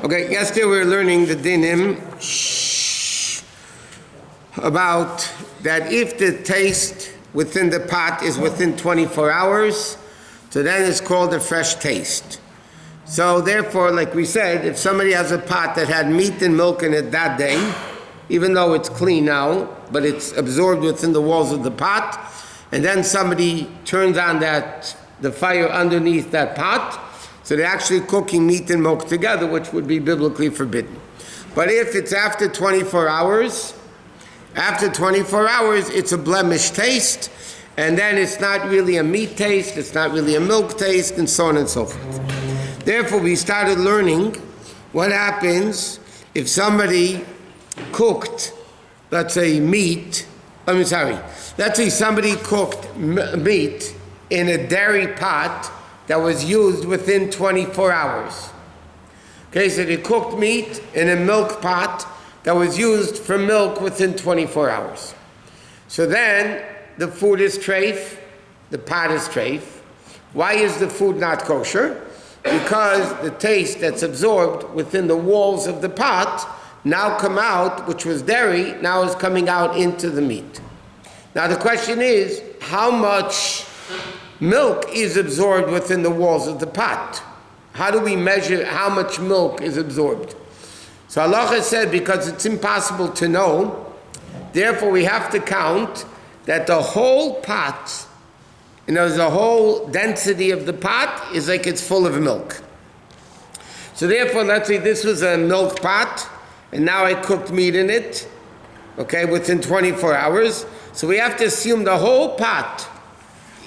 Okay, yesterday we were learning the dinim about that if the taste within the pot is within 24 hours, so then it's called a fresh taste. So therefore, like we said, if somebody has a pot that had meat and milk in it that day, even though it's clean now, but it's absorbed within the walls of the pot, and then somebody turns on the fire underneath that pot, so they're actually cooking meat and milk together, which would be biblically forbidden. But if it's after 24 hours, it's a blemished taste, and then it's not really a meat taste, it's not really a milk taste, and so on and so forth. Therefore, we started learning what happens if somebody cooked, let's say somebody cooked meat in a dairy pot that was used within 24 hours. Okay, so they cooked meat in a milk pot that was used for milk within 24 hours. So then the food is treif, the pot is treif. Why is the food not kosher? Because the taste that's absorbed within the walls of the pot now come out, which was dairy, now is coming out into the meat. Now the question is, how much milk is absorbed within the walls of the pot? How do we measure how much milk is absorbed? So halacha said, because it's impossible to know, therefore we have to count that the whole pot, the whole density of the pot is like it's full of milk. So therefore, let's say this was a milk pot, and now I cooked meat in it, okay, within 24 hours. So we have to assume the whole pot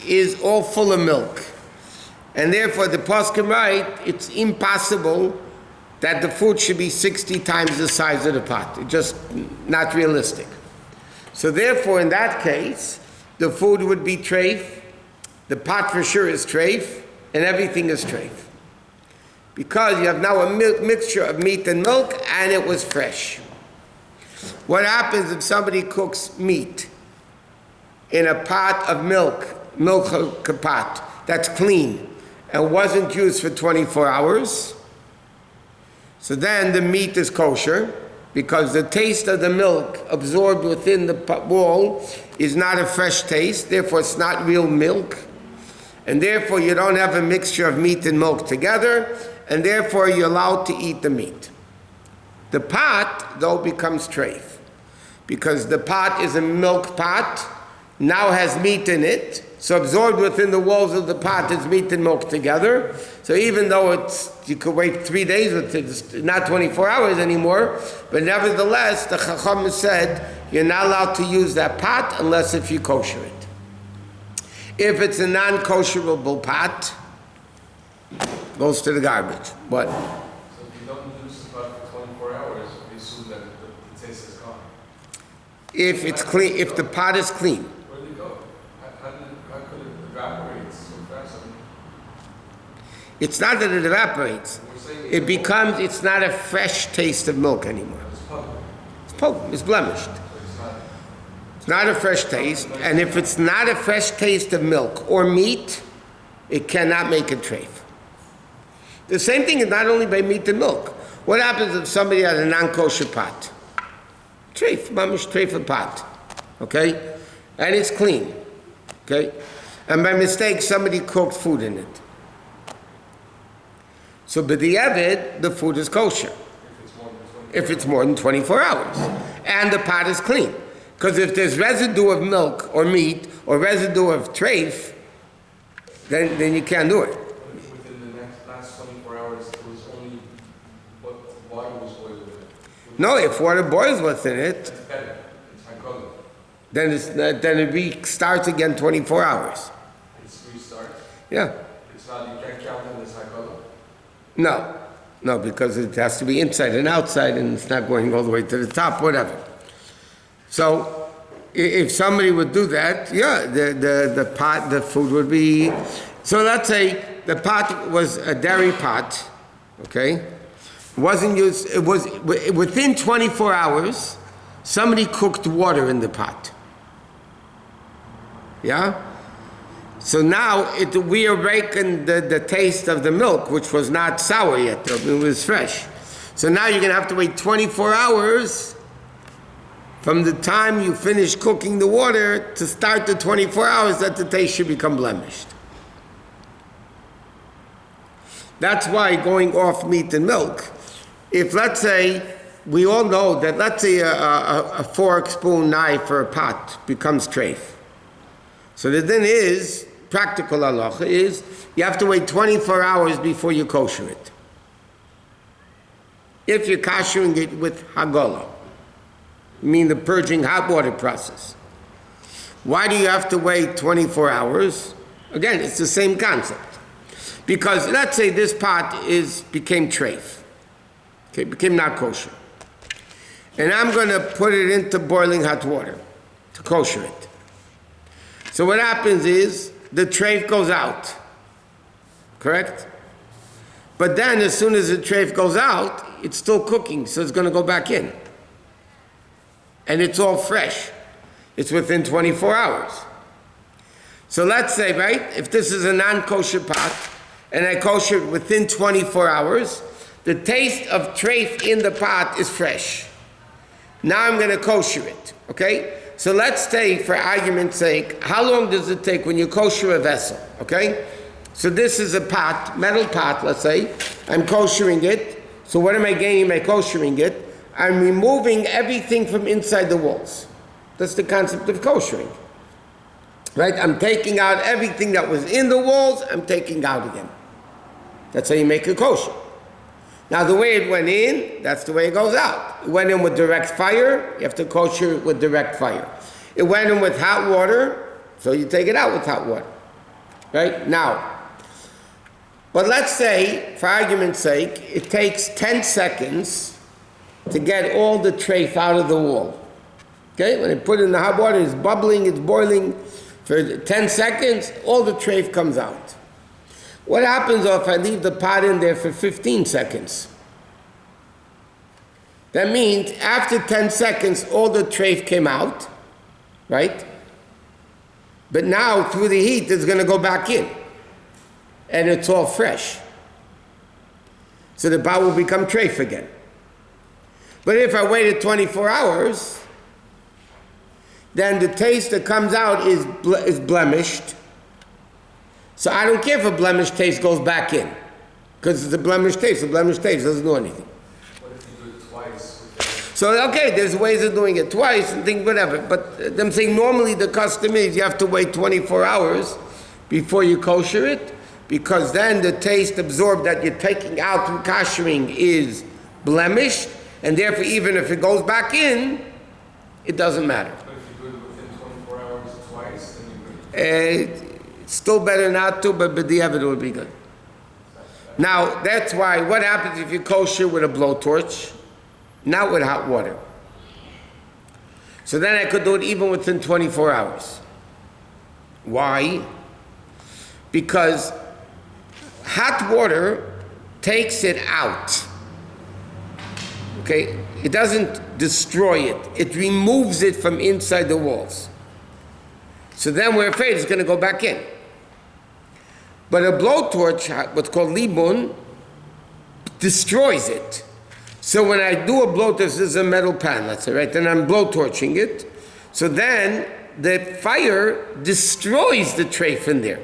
is all full of milk. And therefore the poskim write, it's impossible that the food should be 60 times the size of the pot. It's just not realistic. So therefore, in that case, the food would be treif, the pot for sure is treif, and everything is treif. Because you have now a mixture of meat and milk, and it was fresh. What happens if somebody cooks meat in a pot of milk pot that's clean and wasn't used for 24 hours? So then the meat is kosher, because the taste of the milk absorbed within the wall is not a fresh taste, therefore it's not real milk, and therefore you don't have a mixture of meat and milk together, and therefore you're allowed to eat the meat. The pot, though, becomes treif, because the pot is a milk pot, now has meat in it, so absorbed within the walls of the pot is meat and milk together. So even though you could wait 3 days with it, it's not 24 hours anymore, but nevertheless, the Chacham said, you're not allowed to use that pot unless if you kosher it. If it's a non-kosherable pot, goes to the garbage. What? So if you don't use the pot for 24 hours, we assume that the taste is gone. If it's clean, if the pot is clean. Where did it go? How could it evaporate so fast? It's not that it evaporates. It's not a fresh taste of milk anymore. It's pulp. It's blemished. It's not a fresh taste, and if it's not a fresh taste of milk or meat, it cannot make it treif. The same thing is not only by meat and milk. What happens if somebody has a non-kosher pot? Treif, mamish treif pot, okay? And it's clean, okay? And by mistake, somebody cooked food in it. So b'di'evid, the food is kosher. If it's more than 24 hours. And the pot is clean. Because if there's residue of milk or meat or residue of treif, then you can't do it. Within the last 24 hours, it was only what water was boiled with it. No, if water boils within it, That's better. It's halachic. then it restarts again 24 hours. It's restart. Yeah. It's not, you can't count it as halachic. No, because it has to be inside and outside, and it's not going all the way to the top, whatever. So, if somebody would do that, yeah, the pot, the food would be. So let's say the pot was a dairy pot, okay? Wasn't used. It was within 24 hours. Somebody cooked water in the pot. Yeah. So now we awakened the taste of the milk, which was not sour yet, it was fresh. So now you're going to have to wait 24 hours from the time you finish cooking the water to start the 24 hours that the taste should become blemished. That's why going off meat and milk, if let's say, we all know that let's say a fork, spoon, knife, or a pot becomes treif. So the din is, practical halacha is, you have to wait 24 hours before you kosher it. If you're koshering it with hagola, I mean the purging hot water process. Why do you have to wait 24 hours? Again, it's the same concept. Because let's say this pot became treif. Okay, became not kosher. And I'm going to put it into boiling hot water to kosher it. So what happens is the treif goes out. Correct? But then as soon as the treif goes out, it's still cooking, so it's going to go back in. And it's all fresh. It's within 24 hours. So let's say, right, if this is a non-kosher pot, and I kosher it within 24 hours, the taste of treif in the pot is fresh. Now I'm going to kosher it, okay? So let's say, for argument's sake, how long does it take when you kosher a vessel, okay? So this is a pot, metal pot, let's say. I'm koshering it. So what am I gaining by koshering it? I'm removing everything from inside the walls. That's the concept of koshering. Right? I'm taking out everything that was in the walls, I'm taking out again. That's how you make a kosher. Now the way it went in, that's the way it goes out. It went in with direct fire, you have to kosher it with direct fire. It went in with hot water, so you take it out with hot water. Right? Now, but let's say, for argument's sake, it takes 10 seconds to get all the treif out of the wall. Okay? When I put it in the hot water, it's bubbling, it's boiling. For 10 seconds, all the treif comes out. What happens if I leave the pot in there for 15 seconds? That means after 10 seconds, all the treif came out, right? But now, through the heat, it's going to go back in. And it's all fresh. So the pot will become treif again. But if I waited 24 hours, then the taste that comes out is blemished. So I don't care if a blemished taste goes back in. Because it's a blemished taste. A blemished taste doesn't do anything. What if you do it twice? So, okay, there's ways of doing it twice and things, whatever. But I'm saying normally the custom is you have to wait 24 hours before you kosher it. Because then the taste absorbed that you're taking out through koshering is blemished. And therefore, even if it goes back in, it doesn't matter. But if you do it within 24 hours twice, then you could... It's still better not to, but b'diavad would be good. Now, that's why, what happens if you kosher with a blowtorch? Not with hot water. So then I could do it even within 24 hours. Why? Because hot water takes it out. Okay? It doesn't destroy it. It removes it from inside the walls. So then we're afraid it's going to go back in. But a blowtorch, what's called libun, destroys it. So when I do a blowtorch, this is a metal pan, let's say, right? Then I'm blowtorching it. So then the fire destroys the treif in there.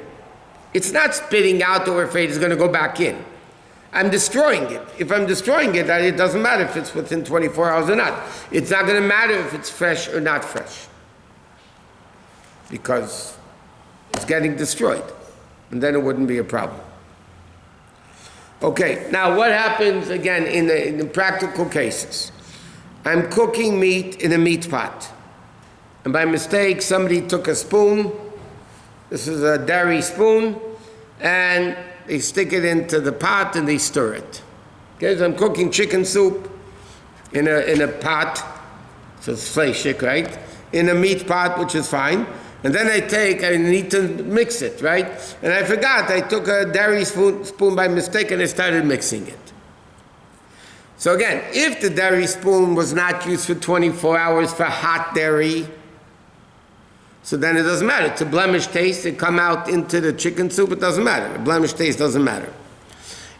It's not spitting out that we're afraid it's going to go back in. I'm destroying it. If I'm destroying it, it doesn't matter if it's within 24 hours or not. It's not going to matter if it's fresh or not fresh. Because it's getting destroyed. And then it wouldn't be a problem. Okay, now what happens again in the practical cases? I'm cooking meat in a meat pot. And by mistake, somebody took a spoon. This is a dairy spoon. And they stick it into the pot and they stir it. Okay, so I'm cooking chicken soup in a pot. So it's fleshik, right? In a meat pot, which is fine. And then I need to mix it, right? And I forgot, I took a dairy spoon by mistake and I started mixing it. So again, if the dairy spoon was not used for 24 hours for hot dairy, so then it doesn't matter. It's a blemished taste, it come out into the chicken soup, it doesn't matter. A blemished taste doesn't matter.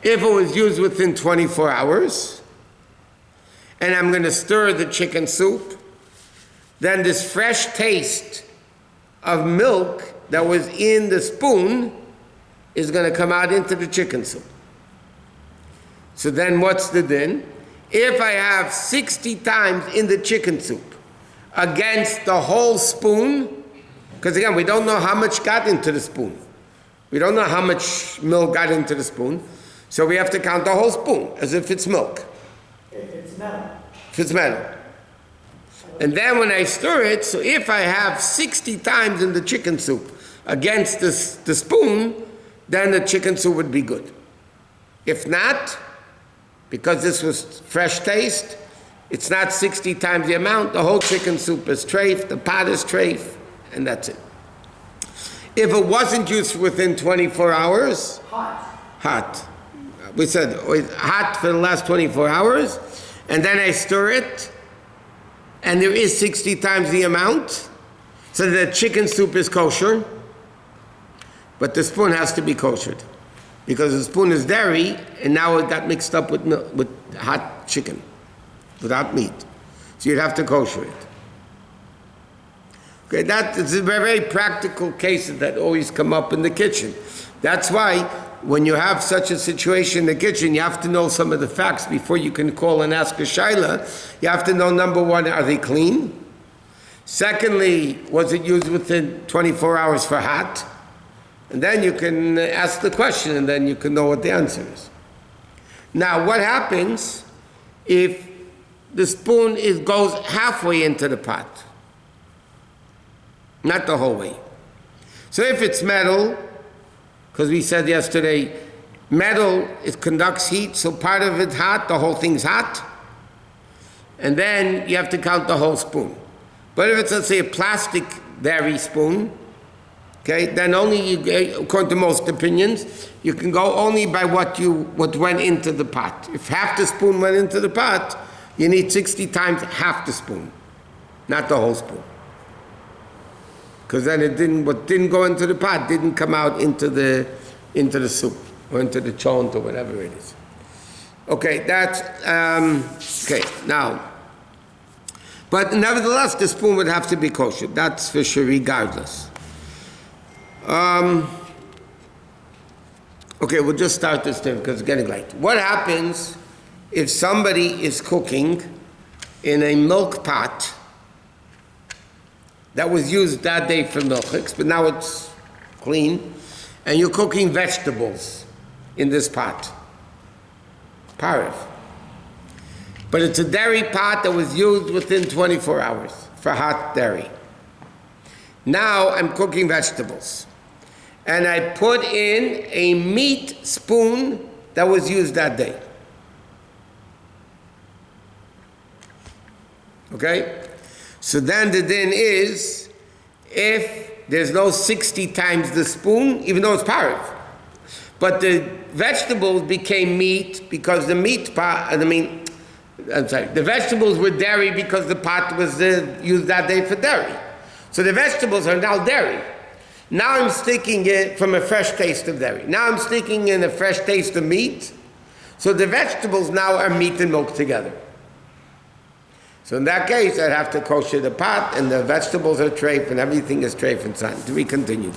If it was used within 24 hours, and I'm going to stir the chicken soup, then this fresh taste of milk that was in the spoon is going to come out into the chicken soup. So then what's the din? If I have 60 times in the chicken soup against the whole spoon, because again, we don't know how much got into the spoon. We don't know how much milk got into the spoon, so we have to count the whole spoon as if it's milk. If it's metal. If it's metal. And then when I stir it, so if I have 60 times in the chicken soup against the spoon, then the chicken soup would be good. If not, because this was fresh taste, it's not 60 times the amount, the whole chicken soup is treif, the pot is treif, and that's it. If it wasn't used within 24 hours, hot. We said hot for the last 24 hours, and then I stir it, and there is 60 times the amount, so the chicken soup is kosher, but the spoon has to be koshered, because the spoon is dairy, and now it got mixed up with milk, with hot chicken, without meat. So you'd have to kosher it. Okay, that is a very practical case that always come up in the kitchen. That's why when you have such a situation in the kitchen, you have to know some of the facts before you can call and ask a shaila. You have to know, number one, are they clean? Secondly, was it used within 24 hours for hot? And then you can ask the question, and then you can know what the answer is. Now, what happens if the spoon goes halfway into the pot? Not the whole way. So if it's metal, because we said yesterday, metal, it conducts heat, so part of it's hot, the whole thing's hot, and then you have to count the whole spoon. But if it's, let's say, a plastic dairy spoon, okay, then only, according to most opinions, you can go only by what went into the pot. If half the spoon went into the pot, you need 60 times half the spoon, not the whole spoon. Because then what didn't go into the pot didn't come out into the soup or into the chont or whatever it is. Okay, that's okay. Now, but nevertheless, the spoon would have to be kosher. That's for sure, regardless. Okay, we'll just start this thing because it's getting late. What happens if somebody is cooking in a milk pot that was used that day for milchiks, but now it's clean, and you're cooking vegetables in this pot? Parif. But it's a dairy pot that was used within 24 hours for hot dairy. Now I'm cooking vegetables, and I put in a meat spoon that was used that day. Okay? So then the din is, if there's no 60 times the spoon, even though it's parif, but the vegetables became meat because the meat pot, the vegetables were dairy because the pot was used that day for dairy. So the vegetables are now dairy. Now I'm sticking it from a fresh taste of dairy. Now I'm sticking in a fresh taste of meat. So the vegetables now are meat and milk together. So in that case, I'd have to kosher the pot, and the vegetables are treif, and everything is treif inside. To be continued.